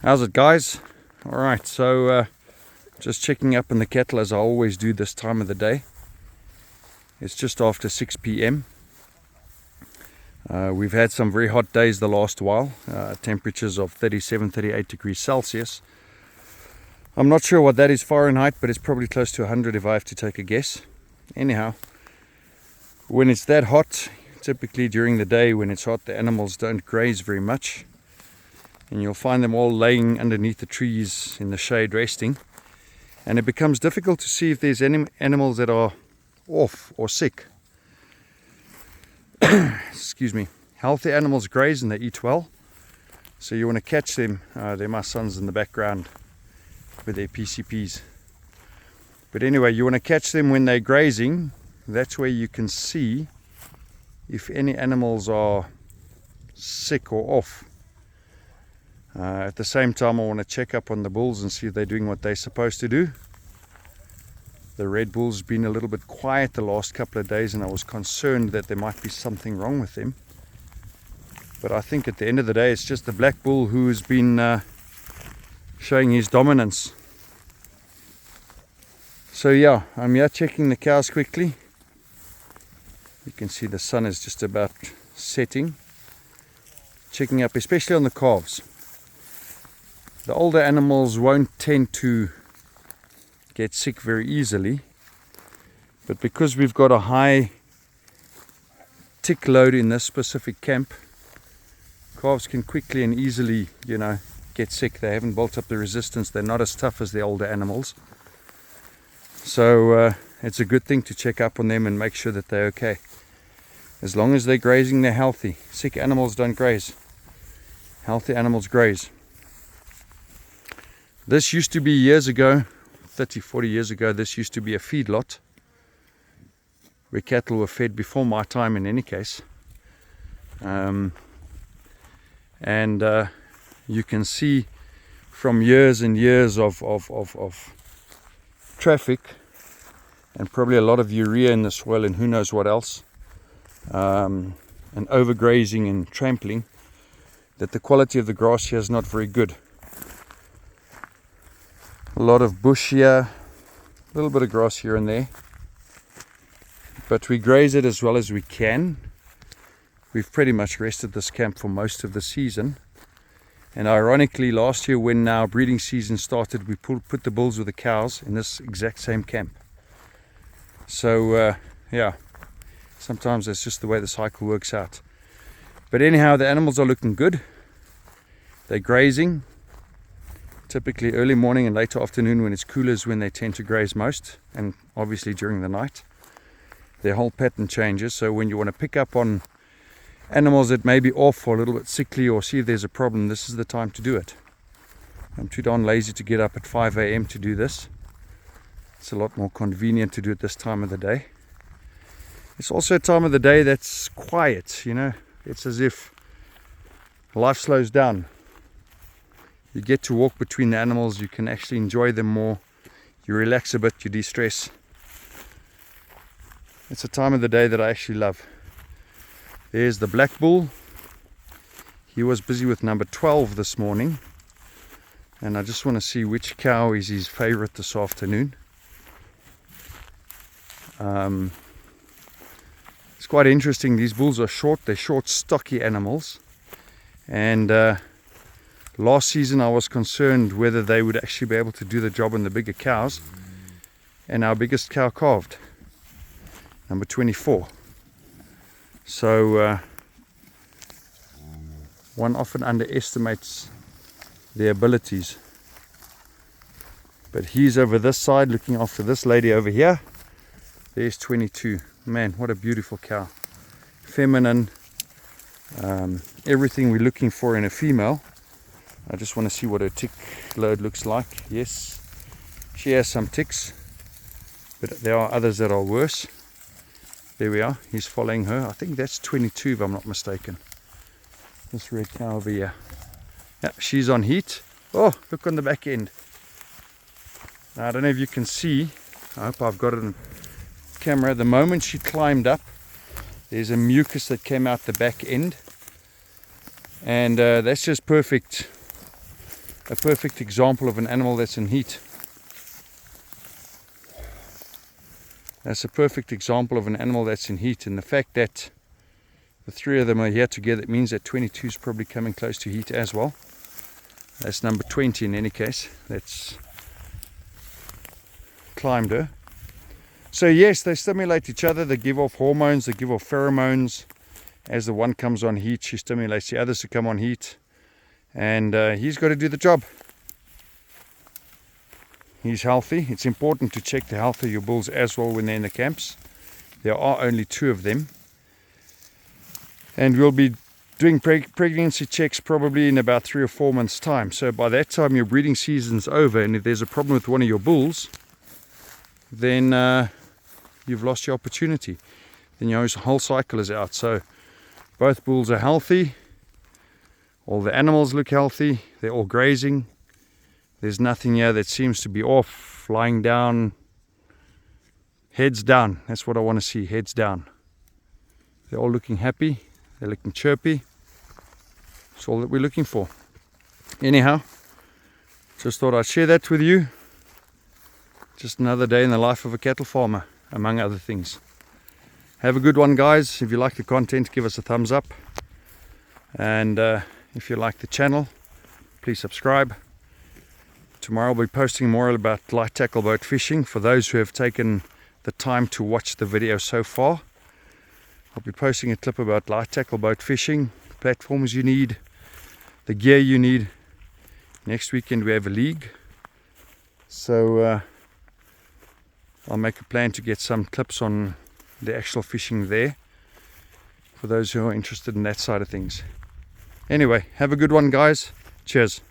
How's it, guys? Alright, so just checking up on the cattle as I always do this time of the day. It's just after 6 p.m. We've had some very hot days the last while, temperatures of 37, 38 degrees Celsius. I'm not sure what that is Fahrenheit, but it's probably close to 100 if I have to take a guess. Anyhow, when it's that hot, typically during the day when it's hot, the animals don't graze very much. And you'll find them all laying underneath the trees in the shade resting. And it becomes difficult to see if there's any animals that are off or sick. Excuse me. Healthy animals graze and they eat well. So you want to catch them. They're my sons in the background with their PCPs. But anyway, you want to catch them when they're grazing. That's where you can see if any animals are sick or off. At the same time, I want to check up on the bulls and see if they're doing what they're supposed to do. The red bull's been a little bit quiet the last couple of days, and I was concerned that there might be something wrong with them. But I think at the end of the day, it's just the black bull who's been showing his dominance. So yeah, I'm here checking the cows quickly. You can see the sun is just about setting. Checking up, especially on the calves. The older animals won't tend to get sick very easily, but because we've got a high tick load in this specific camp, calves can quickly and easily, get sick. They haven't built up the resistance. They're not as tough as the older animals. So it's a good thing to check up on them and make sure that they're okay. As long as they're grazing, they're healthy. Sick animals don't graze. Healthy animals graze. This used to be years ago, 30, 40 years ago, this used to be a feedlot where cattle were fed before my time in any case. And you can see from years and years of traffic and probably a lot of urea in the soil and who knows what else, and overgrazing and trampling, that the quality of the grass here is not very good. A lot of bush here, a little bit of grass here and there, but we graze it as well as we can. We've pretty much rested this camp for most of the season, and ironically last year when our breeding season started, we put the bulls with the cows in this exact same camp. So yeah, sometimes that's just the way the cycle works out. But anyhow, the animals are looking good. They're grazing. Typically early morning and late afternoon when it's cooler is when they tend to graze most, and obviously during the night. Their whole pattern changes, so when you want to pick up on animals that may be off or a little bit sickly or see if there's a problem, this is the time to do it. I'm too darn lazy to get up at 5 a.m. to do this. It's a lot more convenient to do it this time of the day. It's also a time of the day that's quiet, It's as if life slows down. You get to walk between the animals, you can actually enjoy them more, you relax a bit, you de-stress. It's a time of the day that I actually love. There's the black bull. He was busy with number 12 this morning, and I just want to see which cow is his favorite this afternoon. It's quite interesting. These bulls are short, they're short, stocky animals, and last season I was concerned whether they would actually be able to do the job on the bigger cows, and our biggest cow calved, number 24. So one often underestimates their abilities. But he's over this side looking after this lady over here. There's 22. Man, what a beautiful cow. Feminine, everything we're looking for in a female. I just want to see what her tick load looks like. Yes, she has some ticks, but there are others that are worse. There we are, he's following her. I think that's 22 if I'm not mistaken. This red cow over here. Yeah, she's on heat. Oh, look on the back end. Now, I don't know if you can see. I hope I've got it on camera. The moment she climbed up, there's a mucus that came out the back end. And that's just perfect a perfect example of an animal that's in heat. That's a perfect example of an animal that's in heat, and the fact that the three of them are here together, it means that 22 is probably coming close to heat as well. That's number 20 in any case. That's climbed her. So yes, they stimulate each other, they give off hormones, they give off pheromones. As the one comes on heat, she stimulates the others to come on heat. And he's got to do the job. He's healthy. It's important to check the health of your bulls as well when they're in the camps. There are only 2 of them. And we'll be doing pregnancy checks probably in about 3 or 4 months' time. So by that time your breeding season's over, and if there's a problem with one of your bulls, then you've lost your opportunity. Then your whole cycle is out. So both bulls are healthy. All the animals look healthy. They're all grazing. There's nothing here that seems to be off, lying down. Heads down. That's what I want to see. Heads down. They're all looking happy. They're looking chirpy. That's all that we're looking for. Anyhow, just thought I'd share that with you. Just another day in the life of a cattle farmer, among other things. Have a good one, guys. If you like the content, give us a thumbs up. And if you like the channel, please subscribe. Tomorrow I'll be posting more about light tackle boat fishing for those who have taken the time to watch the video so far. I'll be posting a clip about light tackle boat fishing, platforms you need, the gear you need. Next weekend we have a league. So I'll make a plan to get some clips on the actual fishing there for those who are interested in that side of things. Anyway, have a good one, guys. Cheers.